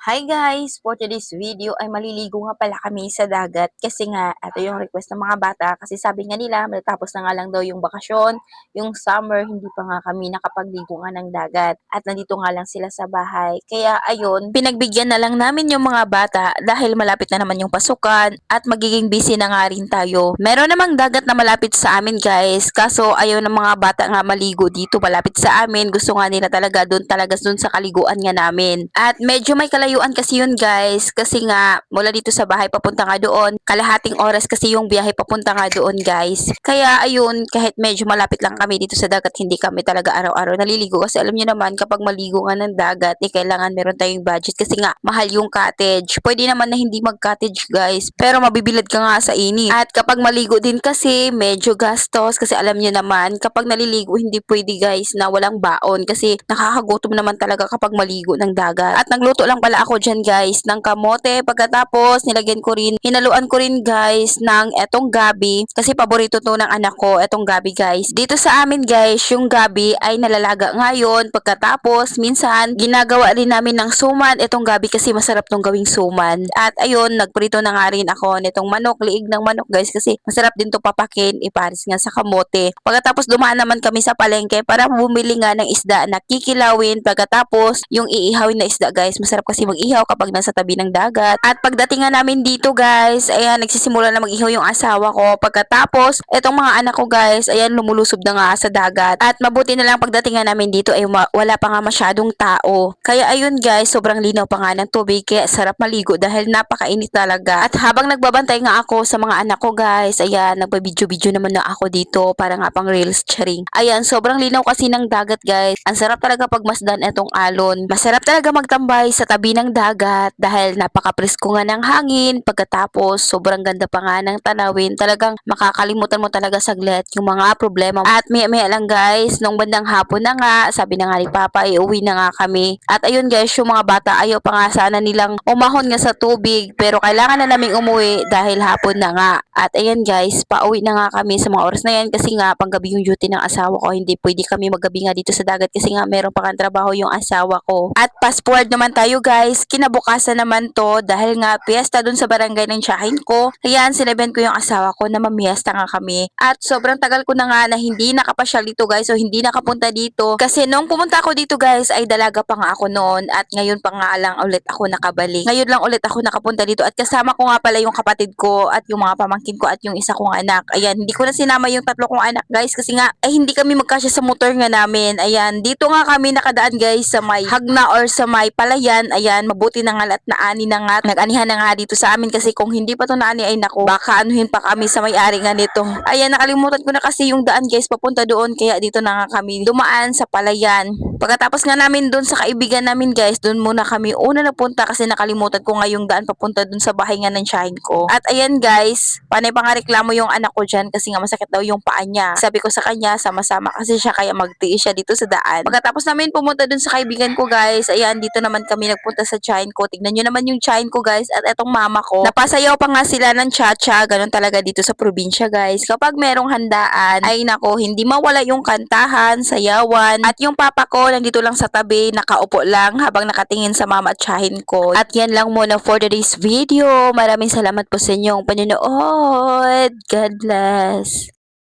Hi guys! For today's video ay maliligo nga pala kami sa dagat kasi nga ito yung request ng mga bata kasi sabi nga nila matatapos na nga lang daw yung bakasyon, yung summer, hindi pa nga kami nakapagligo nga ng dagat at nandito nga lang sila sa bahay. Kaya ayun, pinagbigyan na lang namin yung mga bata dahil malapit na naman yung pasukan at magiging busy na nga rin tayo. Meron namang dagat na malapit sa amin guys, kaso ayaw ng mga bata nga maligo dito malapit sa amin. Gusto nga nila talaga doon sa kaliguan nga namin. At medyo may kalayuan kasi yun guys, kasi nga mula dito sa bahay papunta nga doon, kalahating oras kasi yung biyahe papunta nga doon guys. Kaya ayun, kahit medyo malapit lang kami dito sa dagat, hindi kami talaga araw-araw naliligo kasi alam niyo naman kapag maligo nga ng dagat, kailangan meron tayong budget kasi nga mahal yung cottage. Pwede naman na hindi mag-cottage guys, pero mabibilad ka nga sa init. At kapag maligo din kasi medyo gastos kasi alam niyo naman kapag naliligo hindi pwede guys na walang baon kasi nakakagutom naman talaga kapag maligo ng dagat. At nagluto lang pala ako dyan guys ng kamote. Pagkatapos nilagyan ko rin, hinaluan ko rin guys ng etong gabi kasi paborito to ng anak ko, etong gabi guys. Dito sa amin guys, yung gabi ay nalalaga ngayon. Pagkatapos minsan ginagawa rin namin ng suman etong gabi kasi masarap tong gawing suman. At ayun, nagprito na nga rin ako nitong manok, liig ng manok guys kasi masarap din to papakin, ipares nga sa kamote. Pagkatapos dumaan naman kami sa palengke para bumili nga ng isda na kikilawin. Pagkatapos yung iihawin na isda guys, masarap kasi mag-ihaw kapag nasa tabi ng dagat. At pagdating nga namin dito guys, ayan, nagsisimula na mag-ihaw yung asawa ko. Pagkatapos, etong mga anak ko guys, ayan, lumulusob na nga sa dagat. At mabuti na lang pagdating nga namin dito ay wala pa nga masyadong tao. Kaya ayun guys, sobrang linaw pa nga ng tubig, kaya sarap maligo dahil napakainit talaga. At habang nagbabantay nga ako sa mga anak ko guys, ayan, nagpa-video-video naman na ako dito para nga pang reels charing. Ayan, sobrang linaw kasi ng dagat guys. Ang sarap talaga pagmasdan etong alon. Masarap talaga magtambay sa tabi ng dagat dahil napaka-presko nga ng hangin. Pagkatapos, sobrang ganda pa nga ng tanawin. Talagang makakalimutan mo talaga saglit yung mga problema. At maya-maya lang guys, nung bandang hapon na nga, sabi na nga ni Papa, iuwi na nga kami. At ayun guys, yung mga bata ayaw pa nga sana nilang umahon nga sa tubig. Pero kailangan na naming umuwi dahil hapon na nga. At ayan guys, pauwi na nga kami sa mga oras na yan kasi nga panggabi yung duty ng asawa ko. Hindi pwede kami maggabi nga dito sa dagat kasi nga meron pa kang trabaho yung asawa ko. At fast forward naman tayo guys, kinabukasan naman to dahil nga piyesta dun sa barangay ng tiyahin ko. Ayan, sinabihan ko yung asawa ko na mamiyesta nga kami. At sobrang tagal ko na nga na hindi nakapasyal dito guys o hindi nakapunta dito. Kasi nung pumunta ako dito guys ay dalaga pa nga ako noon at ngayon pa nga lang ulit ako nakabalik. Ngayon lang ulit ako nakapunta dito at kasama ko nga pala yung kapatid ko at yung mga pamangkin ko at yung isa kong anak. Ayan, hindi ko na sinama yung tatlo kong anak guys kasi nga ay hindi kami magkasya sa motor nga namin. Ayan, dito nga kami nakadaan guys sa may Hagna or sa may Palayan. Ayan, mabuti na nga at naani na nga. Nag-anihan na nga dito sa amin kasi kung hindi pa to naani ay nako, baka anuhin pa kami sa may-ari nga nito. Ayan, nakalimutan ko na kasi yung daan guys papunta doon kaya dito na nga kami dumaan sa Palayan. Pagkatapos nga namin doon sa kaibigan namin guys, doon muna kami una napunta kasi nakalimutan ko nga yung daan papunta doon sa bahay nga ng tiyahin ko. At ayan guys, panay pa nga reklamo yung anak ko dyan kasi nga masakit daw yung paa niya. Sabi ko sa kanya, sama-sama kasi siya kaya magtiis siya dito sa daan. Pagkatapos namin pumunta doon sa kaibigan ko guys, ayan, dito naman kami nagpunta sa tiyahin ko. Tignan nyo naman yung tiyahin ko guys at etong mama ko. Napasayaw pa nga sila ng cha-cha, ganun talaga dito sa probinsya guys. Kapag merong handaan, ay nako, hindi mawala yung kantahan, sayawan. At yung papa ko nandito lang sa tabi, nakaupo lang habang nakatingin sa mama at tiyahin ko. At yan lang muna for today's video. Maraming salamat po sa inyong panonood. God bless.